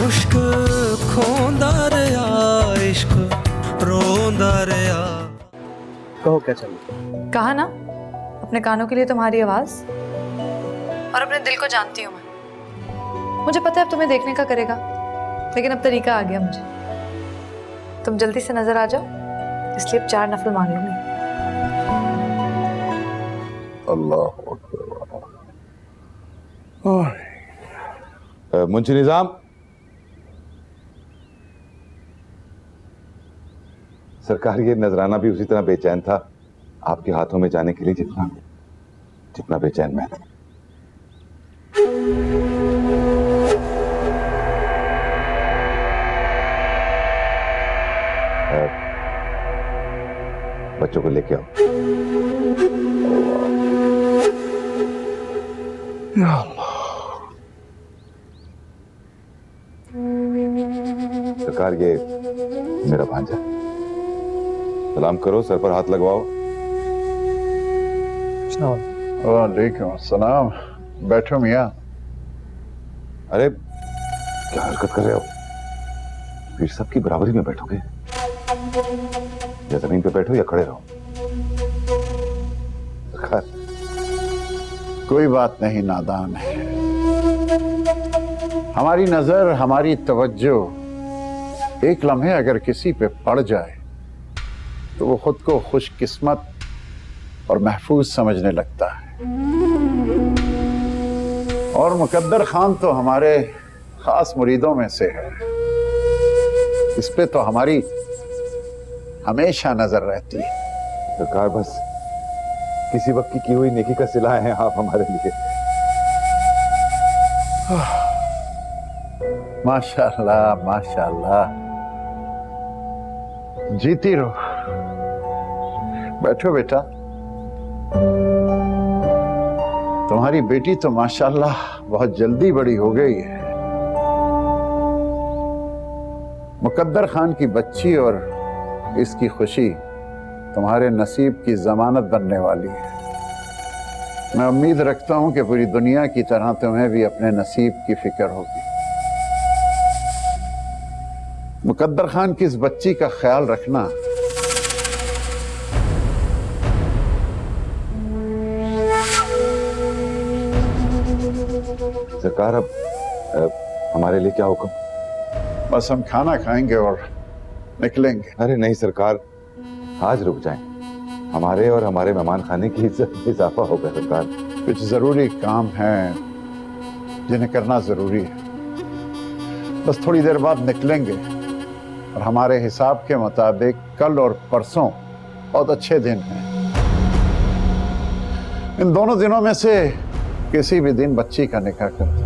मुश्क खोंदा रहा इश्क रोंदा रहा। कहो क्या चाहिए? कहा ना, अपने कानों के लिए तुम्हारी आवाज और अपने दिल को जानती हूँ मैं। मुझे पता है अब तुम्हें देखने का करेगा, लेकिन अब तरीका आ गया मुझे। तुम जल्दी से नजर आ जाओ, इसलिए अब 4 नफल मांग लूंगी। अल्लाह अकबर। मुंशी निजाम, सरकार ये नजराना भी उसी तरह बेचैन था आपके हाथों में जाने के लिए जितना जितना बेचैन मैं था। बच्चों को लेके आओ। या अल्लाह। सरकार ये मेरा भांजा, सलाम करो, सर पर हाथ लगवाओ। वालेकुम सलाम। बैठो मियाँ। अरे क्या हरकत कर रहे हो? फिर सबकी बराबरी में बैठोगे या जमीन पे बैठो या खड़े रहो? सरकार कोई बात नहीं, नादान है। हमारी नजर, हमारी तवज्जो एक लम्हे अगर किसी पे पड़ जाए तो वो खुद को खुशकिस्मत और महफूज समझने लगता है। और मुकद्दर खान तो हमारे खास मुरीदों में से है। इस पे तो हमारी हमेशा नजर रहती है। सरकार बस किसी वक्त की हुई नेकी का सिला है आप हमारे लिए। माशाअल्लाह माशाअल्लाह। जीती रहो। बैठो बेटा। तुम्हारी बेटी तो माशाअल्लाह बहुत जल्दी बड़ी हो गई है। मुकद्दर खान की बच्ची और इसकी खुशी तुम्हारे नसीब की जमानत बनने वाली है। मैं उम्मीद रखता हूं कि पूरी दुनिया की तरह तुम्हें भी अपने नसीब की फिक्र होगी। मुकद्दर खान की इस बच्ची का ख्याल रखना। सरकार अब हमारे लिए क्या हुक्म? बस हम खाना खाएंगे और निकलेंगे। अरे नहीं सरकार, आज रुक जाएं। हमारे और हमारे मेहमान खाने की इज्जत में इजाफा होगा सरकार। कुछ जरूरी काम है जिन्हें करना जरूरी है। बस थोड़ी देर बाद निकलेंगे और हमारे हिसाब के मुताबिक कल और परसों बहुत अच्छे दिन हैं। इन दोनों दिनों में से किसी भी दिन बच्ची का निकाह कर दो।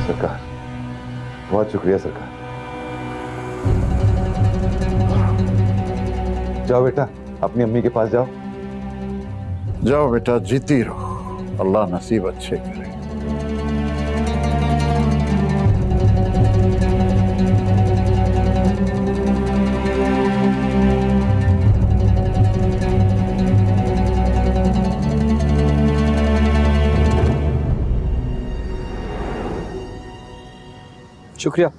सरकार बहुत शुक्रिया सरकार। जाओ बेटा, अपनी अम्मी के पास जाओ। जाओ बेटा, जीती रहो। अल्लाह नसीब अच्छे करे। शुक्रिया।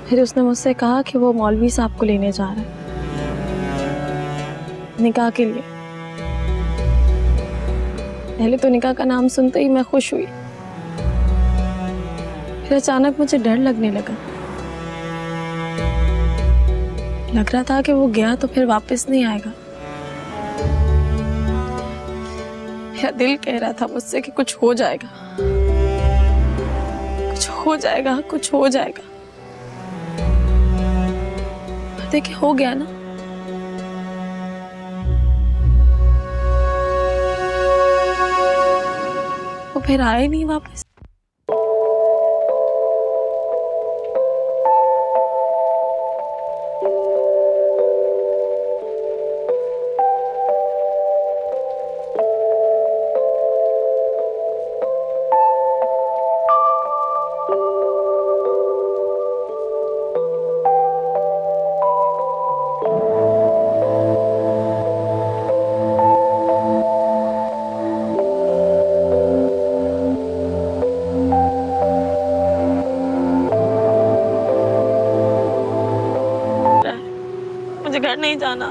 फिर उसने मुझसे कहा कि वो मौलवी साहब को लेने जा रहा है निकाह के लिए। पहले तो निकाह का नाम सुनते ही मैं खुश हुई, फिर अचानक मुझे डर लगने लगा। लग रहा था कि वो गया तो फिर वापस नहीं आएगा। मेरा दिल कह रहा था मुझसे कि कुछ हो जाएगा, कुछ हो जाएगा, कुछ हो जाएगा। देखिए हो गया ना। वो फिर आए नहीं वापस। घर नहीं जाना।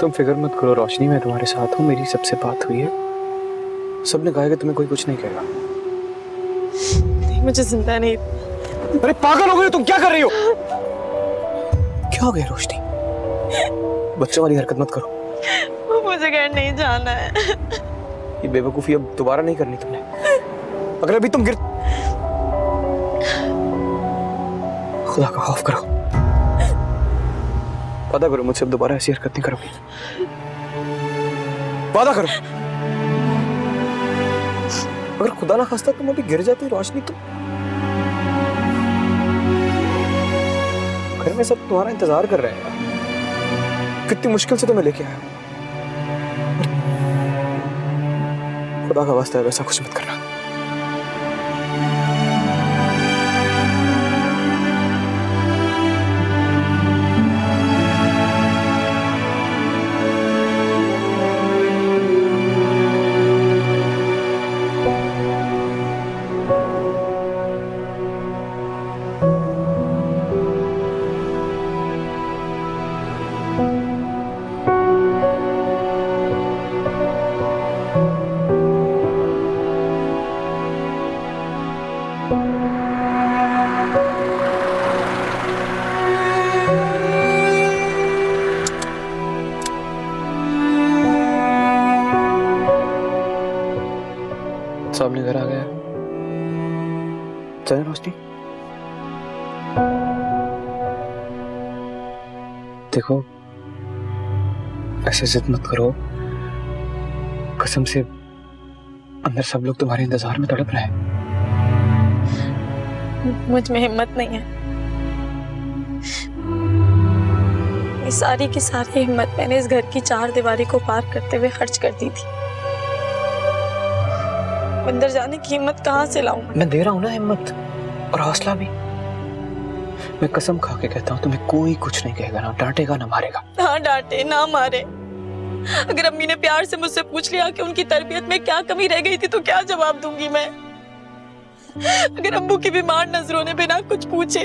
तुम फिक्र मत करो रोशनी, मैं तुम्हारे साथ हूँ। मेरी सबसे बात हुई है, सबने कहा कि तुम्हें कोई कुछ नहीं कहेगा। नहीं, मुझे जिंदा नहीं। अरे पागल हो गई तुम, क्या कर रही हो? क्या हो गया रोशनी? बच्चों वाली हरकत मत करो। मुझे घर नहीं जाना है। ये बेवकूफी अब दोबारा नहीं करनी तुमने। अगर अभी तुम गिर, खुदा का खौफ करो, वादा करो मुझसे अब दोबारा ऐसी हरकत नहीं करोगी। वादा करो। अगर खुदा ना खास्ता तुम अभी गिर जाती रोशनी, तुम घर में सब तुम्हारा इंतजार कर रहे हैं यार। कितनी मुश्किल से तुम्हें लेके आया। खुदा का वास्ता है वैसा कुछ मत करना। सामने घर आ गया। चले रोशनी, देखो ऐसे जिद मत करो। कसम से अंदर सब लोग तुम्हारे इंतजार में तड़प रहे हैं। मुझ में हिम्मत नहीं है। ये सारी की सारी हिम्मत मैंने इस घर की चार दीवारी को पार करते हुए खर्च कर दी थी। अंदर जाने की हिम्मत कहाँ से लाऊं? मैं दे रहा हूं ना हिम्मत और हौसला भी। मैं कसम खा के कहता हूँ तुम्हें कोई कुछ नहीं कहेगा, ना डांटेगा ना मारेगा। ना डांटे ना मारे। अगर अम्मी ने प्यार से मुझसे पूछ लिया कि उनकी तरबियत में क्या कमी रह गई थी तो क्या जवाब दूंगी मैं? अगर अम्मू की बीमार नजरों ने बिना कुछ पूछे,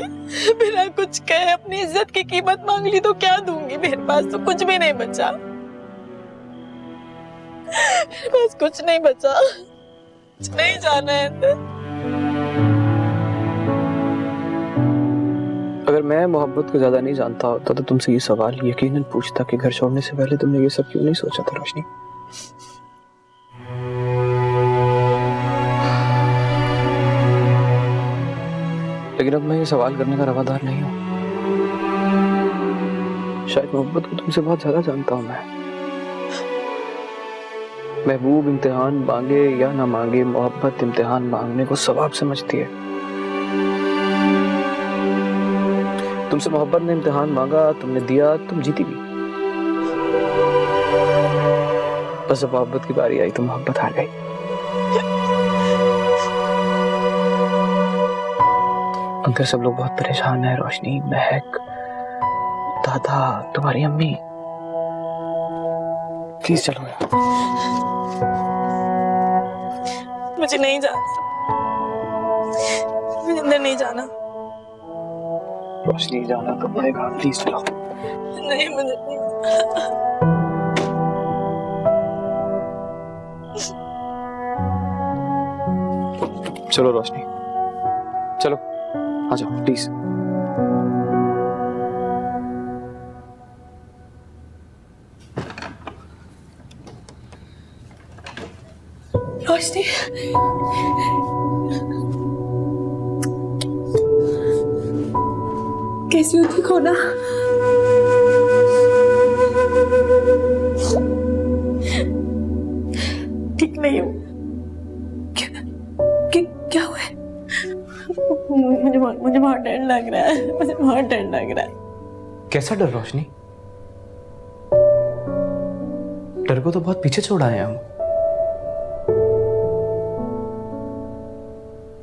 बिना कुछ कहे अपनी इज्जत की कीमत मांग ली तो क्या दूंगी? मेरे पास तो कुछ भी नहीं बचा। मेरे पास कुछ नहीं बचा। नहीं जाना है अंदर। अगर मैं मोहब्बत को ज्यादा नहीं जानता होता तो तुमसे ये सवाल यकीनन पूछता कि घर छोड़ने से पहले तुमने ये सब क्यों नहीं सोचा था रोशनी? लेकिन अब मैं ये सवाल करने का रवादार नहीं हूं। शायद मोहब्बत को तुमसे बहुत ज्यादा जानता हूं मैं। महबूब इम्तिहान मांगे या ना मांगे, मोहब्बत इम्तिहान मांगने को सवाब समझती है। तुमसे मोहब्बत ने इम्तिहान मांगा, तुमने दिया, तुम जीती भी। बस जब मोहब्बत की बारी आई तो मोहब्बत हार गई। अंदर सब लोग बहुत परेशान है रोशनी, महक, दादा, तुम्हारी अम्मी। प्लीज चलो यार। मुझे नहीं जाना। मुझे अंदर नहीं जाना। रोशनी जाना तो पड़ेगा, प्लीज चलो। नहीं, मुझे नहीं। चलो रोशनी, चलो आ जाओ प्लीज। रोशनी, कैसी हो? ठीक हो ना? ठीक नहीं हूँ। क्या हुआ है? मुझे बहुत डर लग रहा है। मुझे बहुत डर लग रहा है। कैसा डर रोशनी? डर को तो बहुत पीछे छोड़ा है हम।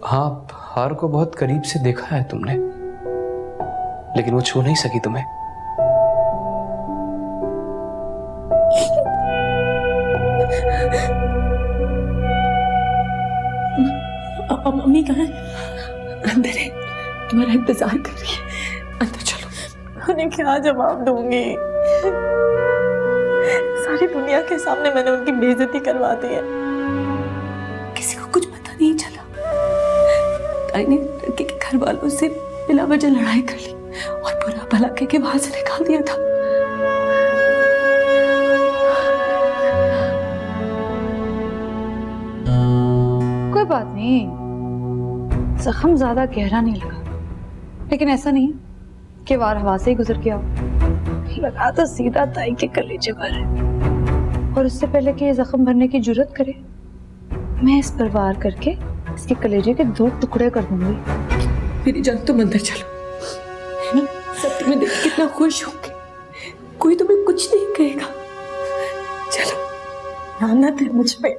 हाँ, हार को बहुत करीब से देखा है तुमने, लेकिन वो छू नहीं सकी तुम्हें। मम्मी कहाँ है? अंदर है, तुम्हारा इंतजार कर रही है। अंदर चलो। उन्हें क्या जवाब दूंगी? सारी दुनिया के सामने मैंने उनकी बेइज्जती करवा दी है। किसी को कुछ पता नहीं चला। ताई ने लड़के के घर वालों से बिला वजह लड़ाई कर ली और बुरा भला कह के वहां से निकाल दिया था। कोई बात नहीं, जख्म ज्यादा गहरा नहीं लगा, लेकिन ऐसा नहीं कि वार हवा से ही गुजर गया हो। लगा तो सीधा ताई के कलेजे पर है, और उससे पहले कि ये जख्म भरने की जुर्रत करे, मैं इस पर वार करके इसके कलेजे के 2 टुकड़े कर दूंगी। मेरी जान, तुम अंदर चलो, है ना? सब तुम्हें देख के कितना खुश होंगे, कोई तुम्हें कुछ नहीं कहेगा। चलो। लानत है मुझ पे।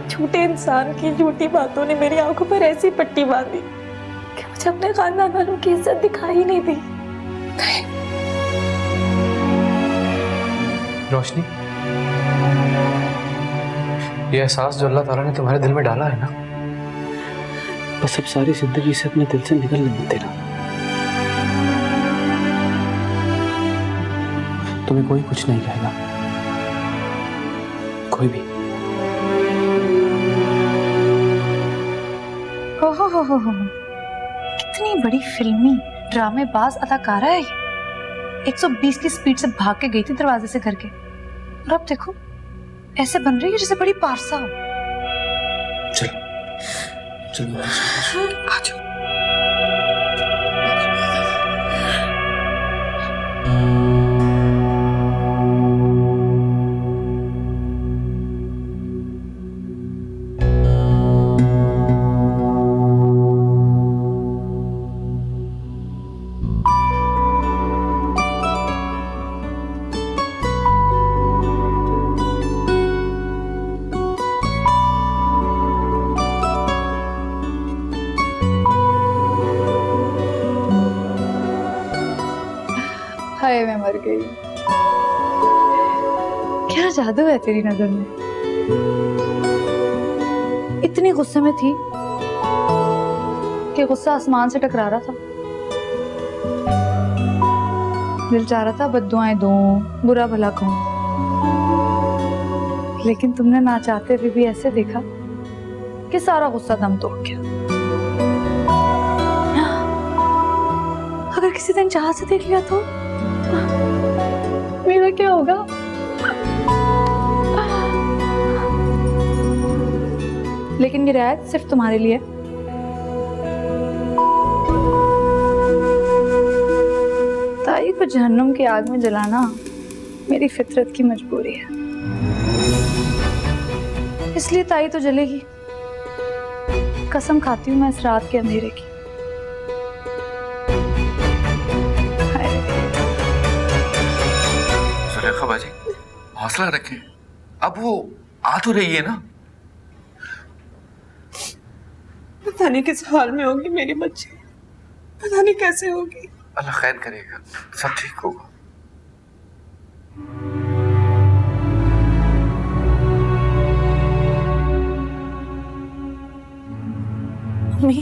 झूठे इंसान की झूठी बातों ने मेरी आंखों पर ऐसी पट्टी बांधी कि मुझे अपने खानदान वालों की इज्जत दिखाई ही नहीं दी। रोशनी, ये एहसास जो अल्लाह ताला ने तुम्हारे दिल में डाला है ना, बस अब सारी जिंदगी से अपने दिल से निकलने मत देना। तुम्हें कोई कुछ नहीं कहेगा, कोई भी। हो कितनी बड़ी फिल्मी ड्रामेबाज अदाकारा है ये। 120 की स्पीड से भाग के गई थी दरवाजे से घर के, और अब देखो ऐसे बन रही है जैसे बड़ी पारसा हो। चलो चलो आ जाओ। हाय मैं मर गई। क्या जादू है तेरी नजर में। इतनी गुस्से में थी कि गुस्सा आसमान से टकरा रहा था। दिल चाह रहा था बद्दुआएं दूं, बुरा भला कहूं, लेकिन तुमने ना चाहते हुए भी ऐसे देखा कि सारा गुस्सा दम तोड़ गया। अगर किसी दिन चाह से देख लिया तो मेरा क्या होगा? लेकिन ये रियायत सिर्फ तुम्हारे लिए। ताई को जहन्नुम की आग में जलाना मेरी फितरत की मजबूरी है, इसलिए ताई तो जलेगी। कसम खाती हूँ मैं इस रात के अंधेरे की। सुलेखा बाजी, हौसला रखें, अब वो आ तो रही है ना। पता नहीं किस हाल में होगी मेरी बच्ची, पता नहीं कैसे होगी। अल्लाह खैर करेगा, सब ठीक होगा। मम्मी,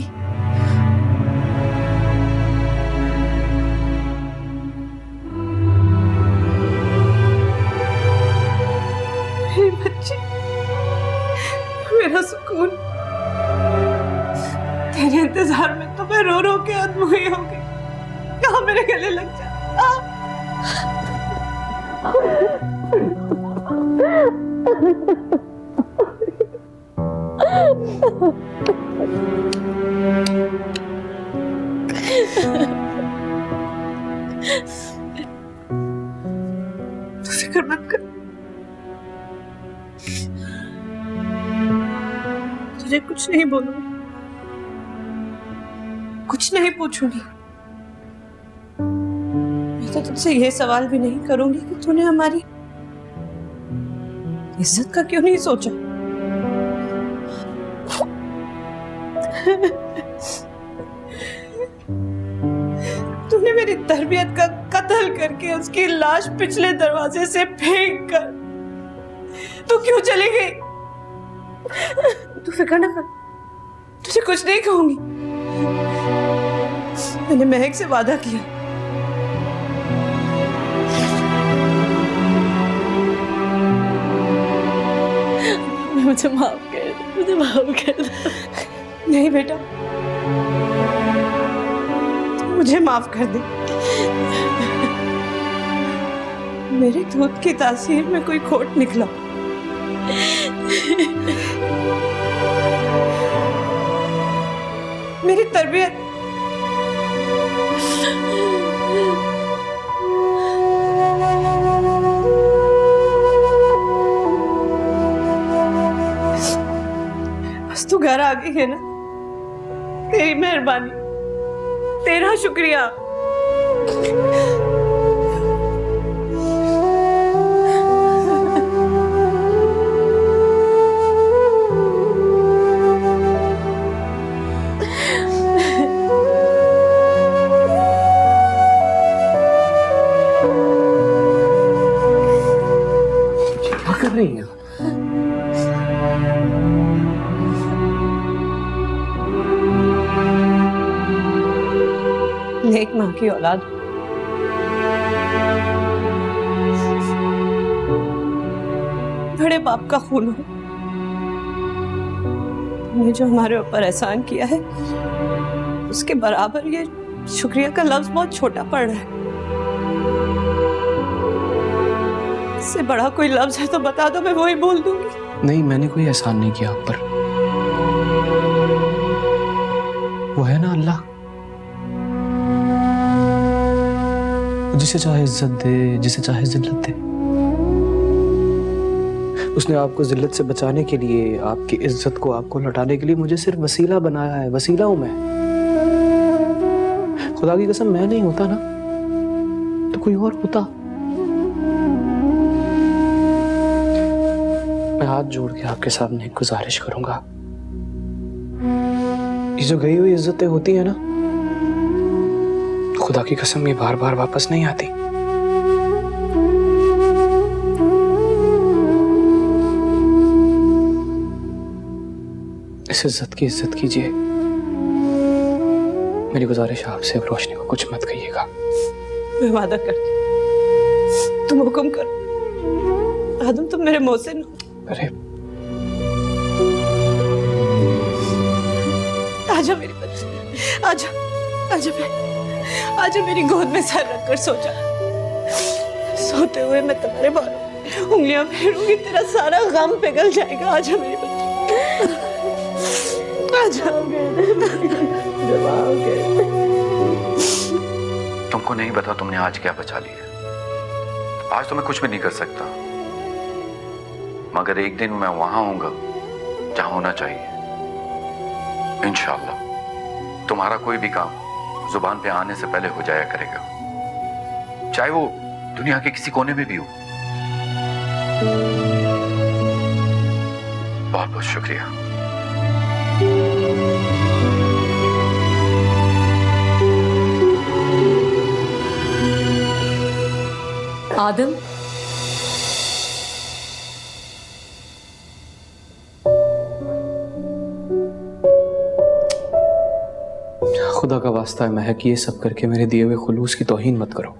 मेरी बच्ची, मेरा सुकून। तेरे इंतजार में तो मैं रो रो के अधमोई हो गई। कहाँ मेरे गले लग जा। तू फिक्र मत कर, तुझे कुछ नहीं बोलूंगी, कुछ नहीं पूछूंगी। मैं तो तुझसे ये सवाल भी नहीं करूंगी कि तूने हमारी इज्जत का क्यों नहीं सोचा। तूने मेरी तरबियत का कत्ल करके उसकी लाश पिछले दरवाजे से फेंक कर तू क्यों चली गई? तू फिक्र ना कर, तुझे कुछ नहीं कहूंगी। मैंने महक से वादा किया मुझे माफ कर दो, मुझे माफ कर दो। नहीं बेटा, मुझे माफ कर दे। मेरे दूध की तासीर में कोई खोट निकला। मेरी तरबियत बस तू घर आ गई है ना, तेरी मेहरबानी, तेरा शुक्रिया। क्या कर रही है? नेक माँ की औलाद, बड़े बाप का खून हो। तुमने जो हमारे ऊपर एहसान किया है, उसके बराबर ये शुक्रिया का लफ्ज बहुत छोटा पड़ रहा है। इससे बड़ा कोई लफ्ज है तो बता दो, मैं वही बोल दूंगी। नहीं, मैंने कोई एहसान नहीं किया आप पर। वो है ना अल्लाह, जिसे चाहे इज्जत दे, जिसे चाहे जिल्लत दे। उसने आपको जिल्लत से बचाने के लिए, आपकी इज्जत को आपको लौटाने के लिए मुझे सिर्फ वसीला बनाया है। वसीला हूं मैं। खुदा की कसम, मैं नहीं होता ना तो कोई और होता। मैं हाथ जोड़ के आपके सामने एक गुजारिश करूंगा। ये जो गई हुई इज्जतें होती है ना, खुदा की कसम ये बार बार वापस नहीं आती। इस इज्जत की इज्जत कीजिए। मेरी गुजारिश आपसे, अब रोशनी को कुछ मत कहिएगा। मैं वादा करती, तुम हुक्म करो। आदम, तुम मेरे मोहसिन हो। अरे आजा मेरी बच्ची, आजा, आजा मेरी गोद में सर रखकर सो जा। सोते हुए मैं तुम्हारे बालों उंगलियां फेरूंगी, तेरा सारा गम पिघल जाएगा। आजा मेरी बच्ची, आजा। तुमको नहीं पता तुमने आज क्या बचा लिया। आज तो मैं कुछ भी नहीं कर सकता, मगर एक दिन मैं वहां होऊंगा जहां होना चाहिए। इंशाअल्लाह तुम्हारा कोई भी काम जुबान पे आने से पहले हो जाया करेगा, चाहे वो दुनिया के किसी कोने में भी हो। बहुत बहुत शुक्रिया। आदम, खुदा का वास्ता है महक, ये सब करके मेरे दिए हुए खुलूस की तौहीन मत करो।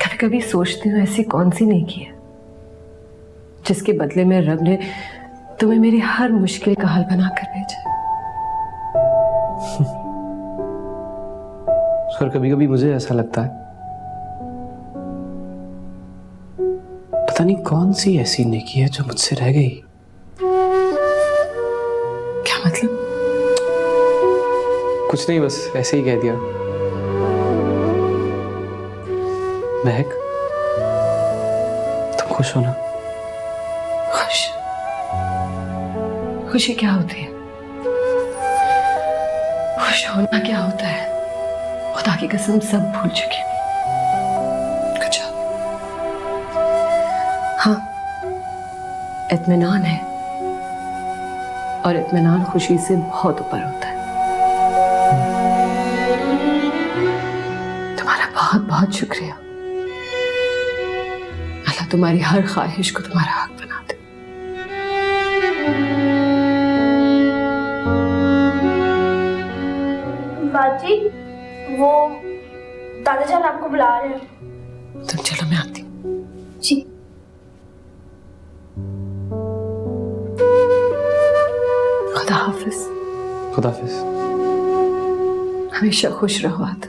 कभी कभी सोचती हूँ ऐसी कौन सी नेकी है जिसके बदले में रब ने तुम्हें मेरी हर मुश्किल का हल बनाकर भेजा। और कभी कभी मुझे ऐसा लगता है पता नहीं कौन सी ऐसी नेकी है जो मुझसे रह गई। क्या मतलब? कुछ नहीं, बस ऐसे ही कह दिया। महक, तुम खुश हो ना? खुश? खुशी क्या होती है? खुश होना क्या होता है? खुदा की कसम सब भूल चुके। अच्छा, हाँ, इत्मीनान है, और इत्मीनान खुशी से बहुत ऊपर होता है। तुम्हारा बहुत बहुत शुक्रिया। अल्लाह तुम्हारी हर ख्वाहिश को तुम्हारा हक बना दे। बाजी, वो दादाजान आपको बुला रहे हैं। तुम चलो, मैं आती हूँ। जी। खुदा हाफिज। खुदाफिज। हमेशा खुश रहो आद।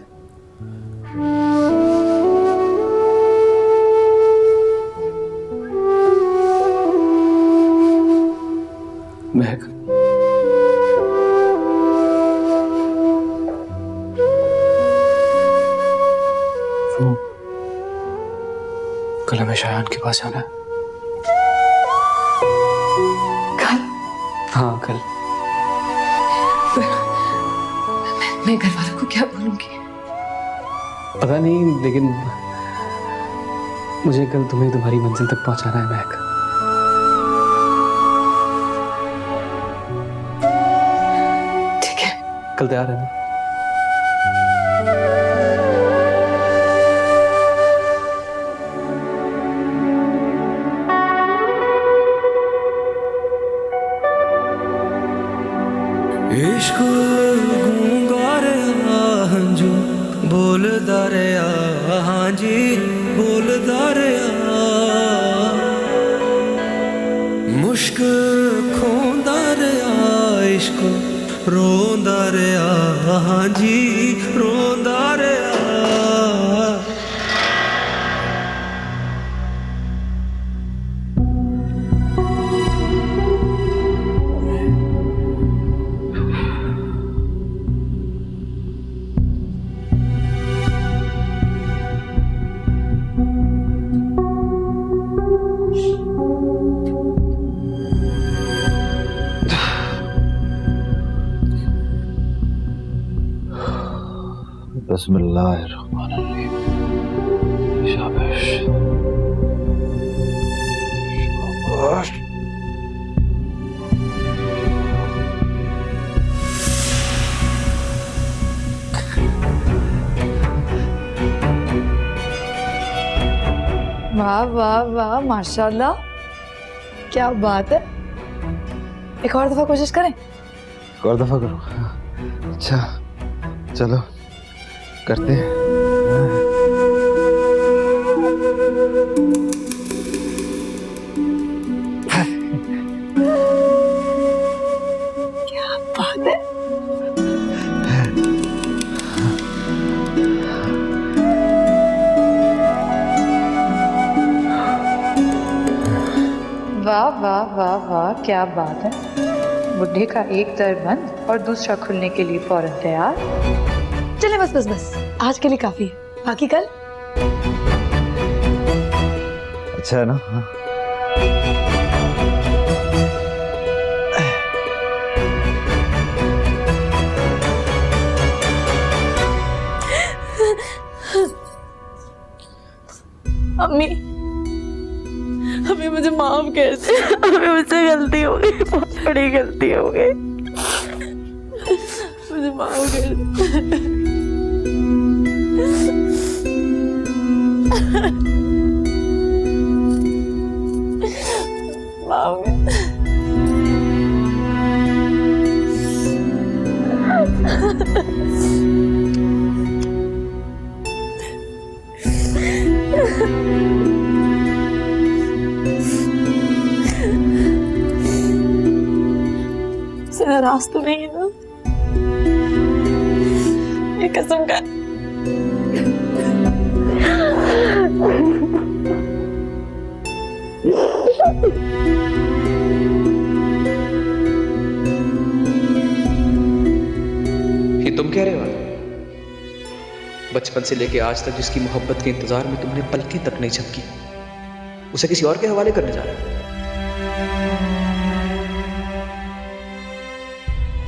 महक, वो कल हमें शायान के पास जाना है। कल? हाँ कल। मैं घर वालों को क्या बोलूंगी? पता नहीं, लेकिन मुझे कल तुम्हें तुम्हारी मंजिल तक पहुंचाना है महक। ठीक है। कल तैयार है ना? इश्क गूंगा रहा हंजू बोलदा रहा, हाँ जी बोलदा रहा, मुश्क खोंदा रहा, इश्क रोंदा रहा, हाँ जी रोंदा रहा। बिस्मिल्लाहिर्रहमानिर्रहीम। शाबाश शाबाश। वाह वाह वाह, माशाल्लाह, क्या बात है। एक और दफा कोशिश करें? एक और दफा करो। अच्छा चलो करते हैं। क्या बात है। वाह वाह वाह वाह, क्या बात है। बुढ़े का एक दर बंद और दूसरा खुलने के लिए फौरन तैयार। चले बस बस बस, आज के लिए काफी है, बाकी कल। अच्छा है ना? हाँ। अम्मी, अम्मी मुझे माफ कर दे। अम्मी मुझसे गलती हो गई, बहुत बड़ी गलती हो गई, मुझे माफ कर दे। माफ कर। नाराज तो नहीं है ना? ये कसम का। ये तुम कह रहे हो? बचपन से लेके आज तक जिसकी मोहब्बत के इंतजार में तुमने पलकें तक नहीं झपकी, उसे किसी और के हवाले करने जा रहे हो?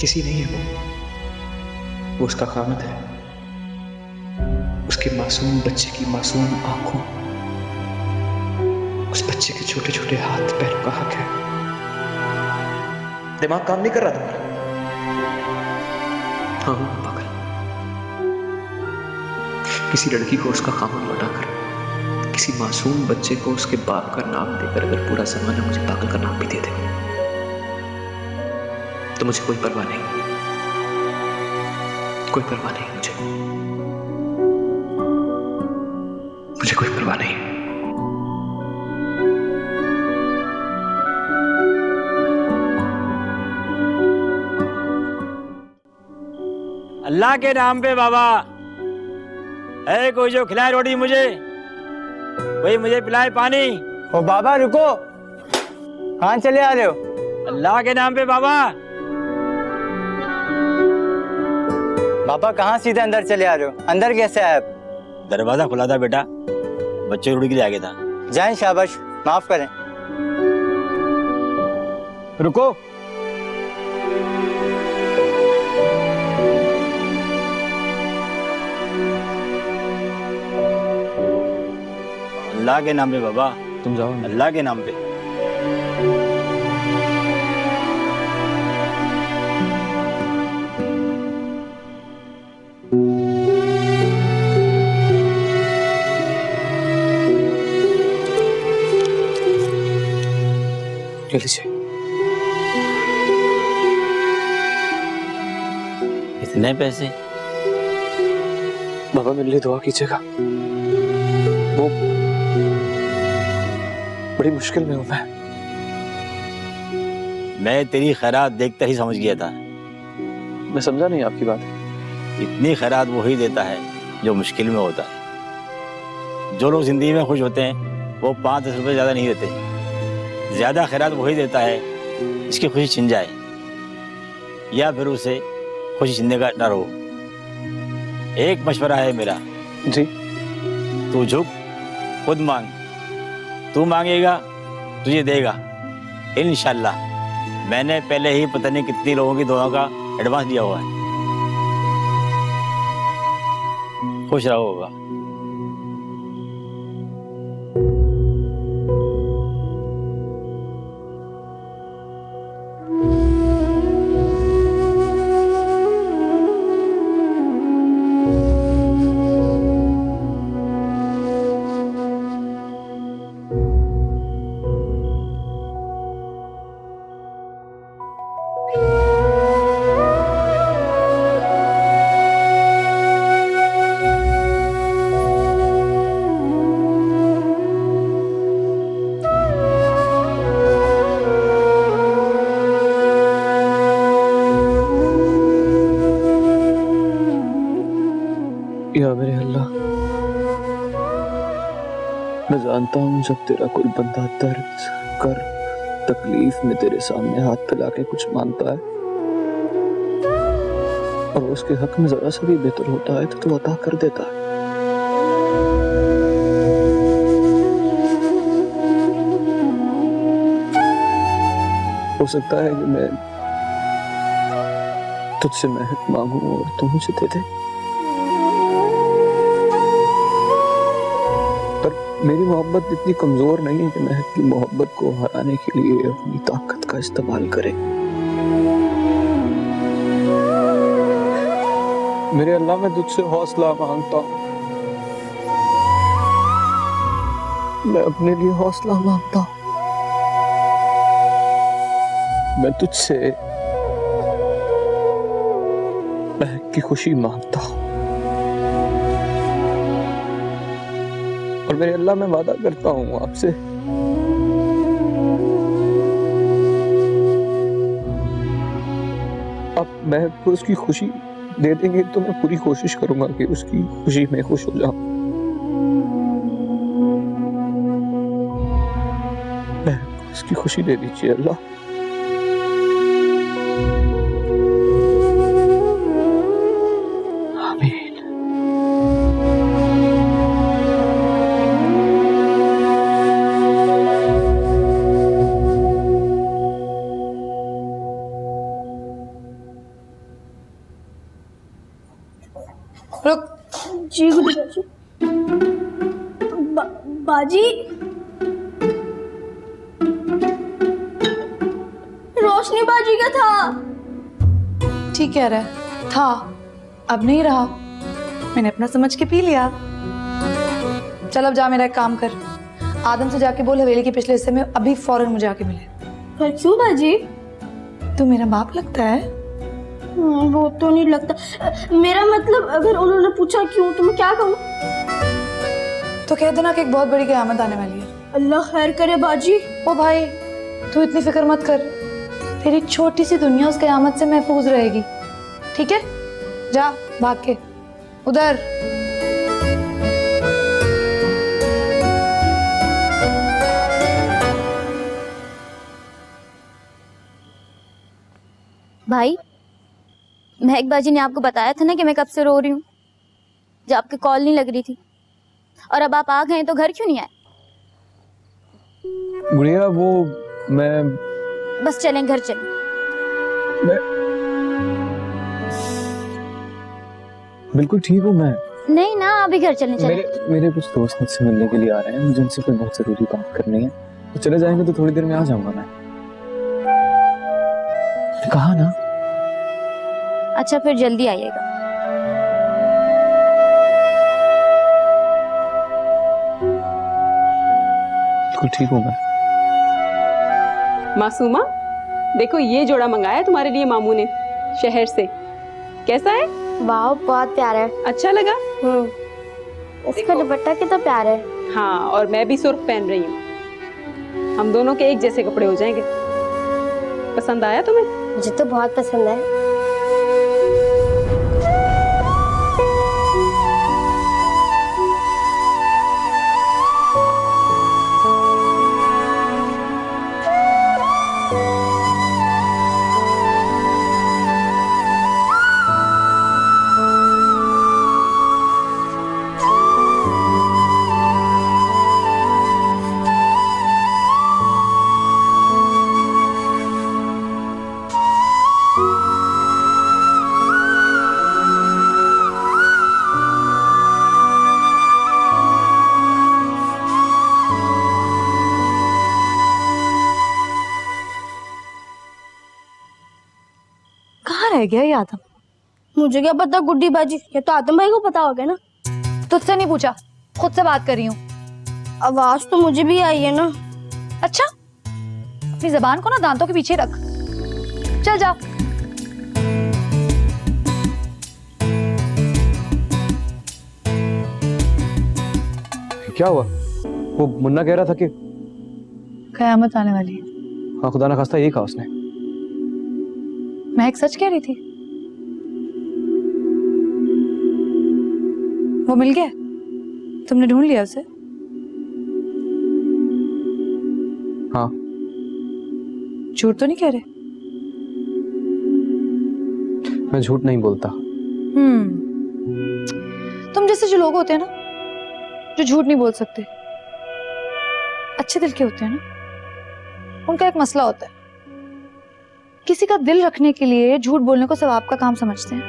किसी नहीं है वो उसका खामद है। उसके मासूम बच्चे की मासूम आंखों, उस बच्चे के छोटे छोटे हाथ पैरों का हक है। दिमाग काम नहीं कर रहा तुम्हारा? हाँ पागल। किसी लड़की को उसका खामद लौटाकर किसी मासूम बच्चे को उसके बाप का नाम देकर अगर पूरा जमाना मुझे पागल का नाम भी दे दे तो मुझे कोई परवाह नहीं, कोई परवाह नहीं। मुझे कोई परवाह नहीं। अल्लाह के नाम पे बाबा, है कोई जो खिलाए रोटी मुझे, कोई मुझे पिलाए पानी। ओ बाबा रुको, कहाँ चले आ रहे हो? अल्लाह के नाम पे बाबा। बाबा कहाँ सीधे अंदर चले आ रहे हो? अंदर कैसे आए आप? दरवाजा खुला था बेटा, बच्चे रोटी के लिए आ गया था। जाएं, शाबाश, माफ करें। रुको, अल्लाह के नाम पे बाबा, तुम जाओ। अल्लाह के नाम पे। ले लीजिए। इतने पैसे? बाबा मेरे लिए दुआ कीजिएगा, वो बड़ी मुश्किल में हूं मैं तेरी खैरात देखते ही समझ गया था। मैं समझा नहीं आपकी बात। इतनी खैरात वही देता है जो मुश्किल में होता है। जो लोग जिंदगी में खुश होते हैं वो 5-10 रुपये ज्यादा नहीं देते। ज्यादा खैरात वही देता है इसकी खुशी छिन जाए या फिर उसे खुशी छीनने का डर हो। एक मशवरा है मेरा। जी। तू झुक, खुद मांग। तू मांगेगा तुझे देगा इंशाल्लाह। मैंने पहले ही पता नहीं कितनी लोगों की दुआओं का एडवांस दिया हुआ है। खुश रहो होगा। या मेरे अल्लाह, मैं जानता हूँ जब तेरा कोई बंदा दर्द कर तकलीफ में तेरे सामने हाथ फैला के कुछ मांगता है और उसके हक में जरा सा भी बेहतर होता है तो तू अता कर देता है। हो सकता है कि मैं तुझसे महक मांगू और तू मुझे दे दे, मेरी मोहब्बत इतनी कमजोर नहीं है कि महक की मोहब्बत को हराने के लिए अपनी ताकत का इस्तेमाल करे। मेरे अल्लाह, मैं तुझसे हौसला मांगता हूँ। मैं अपने लिए हौसला मांगता हूँ। मैं तुझसे महक की खुशी मांगता हूँ। और मेरे अल्लाह, मैं वादा करता हूँ आपसे, आप महक को उसकी खुशी दे देंगे तो मैं पूरी कोशिश करूंगा कि उसकी खुशी में खुश हो जाऊं। महक को उसकी खुशी दे दीजिए अल्लाह। रुक। जी गुड्डू जी। बाजी, रोशनी बाजी का था। ठीक कह रहा है, था, अब नहीं रहा। मैंने अपना समझ के पी लिया। चल अब जा, मेरा एक काम कर, आदम से जाके बोल हवेली के पिछले हिस्से में अभी फौरन मुझे आके मिले। पर क्यों बाजी? तू मेरा बाप लगता है। वो तो नहीं लगता। मेरा मतलब अगर उन्होंने पूछा क्यों तो मैं क्या कहूँ? तो कह देना कि एक बहुत बड़ी क़यामत आने वाली है। अल्लाह खैर करे बाजी। ओ भाई, तू इतनी फिक्र मत कर, तेरी छोटी सी दुनिया उस क़यामत से महफूज रहेगी, ठीक है? जा भाग के उधर। भाई, महक बाजी ने आपको बताया था ना कि मैं कब से रो रही हूँ, जब आपकी कॉल नहीं लग रही थी। और अब आप आ गए तो घर क्यों नहीं आए? गुड़िया वो मैं बस चलें, घर चलें। बिल्कुल ठीक हूँ मैं। नहीं ना, अभी घर चलें। मेरे कुछ दोस्त मुझसे मिलने के लिए आ रहे हैं, मुझे उनसे कोई बहुत जरूरी बात करनी है, तो चले जाएंगे तो थोड़ी देर में आ जाऊंगा मैं। कहा ना। अच्छा फिर जल्दी आइएगा। बिल्कुल ठीक हूँ मैं। मासूमा, देखो ये जोड़ा मंगाया तुम्हारे लिए मामू ने शहर से। कैसा है? वाह, बहुत प्यारा है। अच्छा लगा? इसका दुपट्टा कितना प्यारा है। हाँ, और मैं भी सुर्ख पहन रही हूँ। हम दोनों के एक जैसे कपड़े हो जाएंगे। पसंद आया तुम्हें? मुझे तो बहुत पसंद है। रह गया ये आदम? मुझे क्या पता गुड्डी बाजी, ये तो आदम भाई को पता होगा ना। तुझसे नहीं पूछा, खुद से बात कर रही हूँ। आवाज तो मुझे भी आई है ना। अच्छा, अपनी जबान को ना दांतों के पीछे रख। चल जा। क्या हुआ? वो मुन्ना कह रहा था कि कयामत आने वाली है। हाँ, खुदा ना खास्ता यही कहा उसने। महक सच कह रही थी। वो मिल गया? तुमने ढूंढ लिया उसे? हाँ। झूठ तो नहीं कह रहे? मैं झूठ नहीं बोलता। तुम जैसे जो लोग होते हैं ना, जो झूठ नहीं बोल सकते, अच्छे दिल के होते हैं ना, उनका एक मसला होता है, किसी का दिल रखने के लिए झूठ बोलने को सवाब का काम समझते हैं।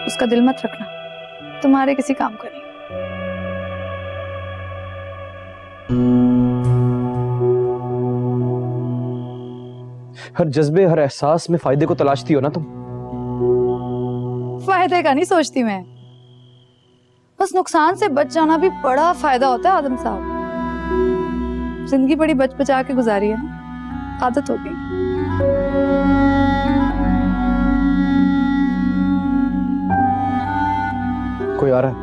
उसका दिल मत रखना, तुम्हारे किसी काम का नहीं। हर जज्बे, हर एहसास में फायदे को तलाशती हो ना तुम। फायदे का नहीं सोचती मैं, बस नुकसान से बच जाना भी बड़ा फायदा होता है आदम साहब। जिंदगी बड़ी बच बचा के गुजारी है ना, आदत हो गई। कोई आ रहा है?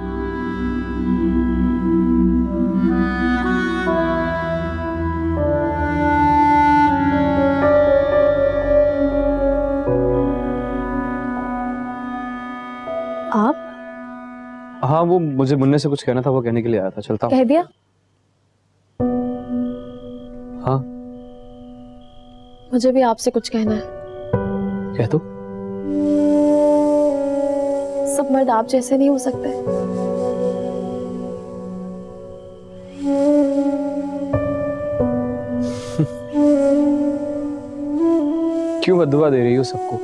आप? हाँ, वो मुझे मुन्ने से कुछ कहना था, वो कहने के लिए आया था। चलता हूँ। कह दिया? हाँ। मुझे भी आपसे कुछ कहना है। कह दो। सब मर्द आप जैसे नहीं हो सकते। क्यों बददुआ दे रही हो सबको?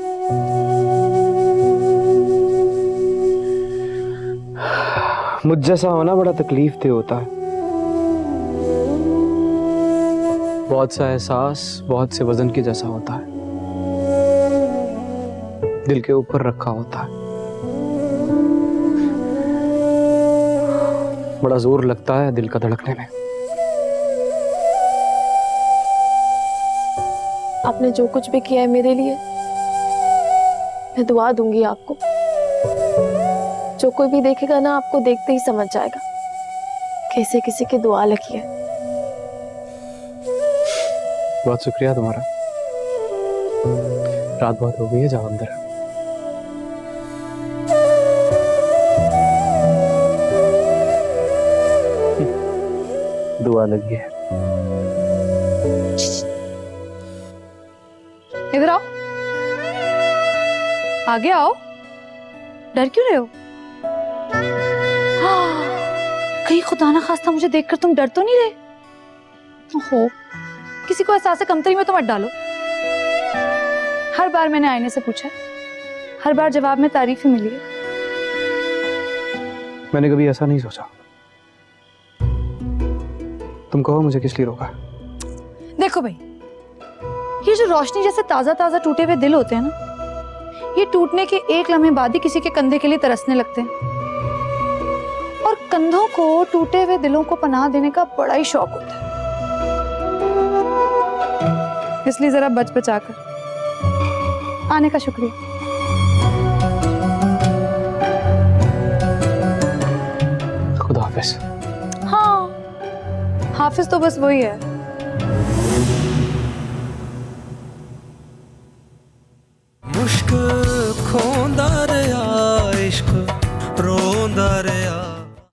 मुझ जैसा होना बड़ा तकलीफ दे होता है। बहुत सा एहसास बहुत से वजन के जैसा होता है, दिल के ऊपर रखा होता है। बड़ा जोर लगता है दिल का धड़कने में। आपने जो कुछ भी किया है मेरे लिए, मैं दुआ दूंगी आपको। जो कोई भी देखेगा ना, आपको देखते ही समझ जाएगा कैसे किसी की दुआ लगी है। बहुत शुक्रिया तुम्हारा। रात बहुत हो गई है, जाओ अंदर। दुआ लगी है। इधर आओ, आगे आओ। डर क्यों रहे हो? कहीं खुदा ना खास्ता मुझे देखकर तुम डर तो नहीं रहे? ओहो, किसी को एहसास कमतरी में तो मत डालो। हर बार मैंने आईने से पूछा, हर बार जवाब में तारीफ ही मिली है। मैंने कभी ऐसा नहीं सोचा। तुम कहो मुझे किस लिए रोका? देखो भाई, ये जो रोशनी जैसे ताजा ताजा टूटे हुए दिल होते हैं ना, ये टूटने के एक लम्हे बाद ही किसी के कंधे के लिए तरसने लगते हैं। और कंधों को टूटे हुए दिलों को पनाह देने का बड़ा ही शौक होता है। इसलिए जरा बच बचा कर आने का शुक्रिया। खुदा हाफिज। हाँ, हाफिज तो बस वही है। मुश्क खोंदा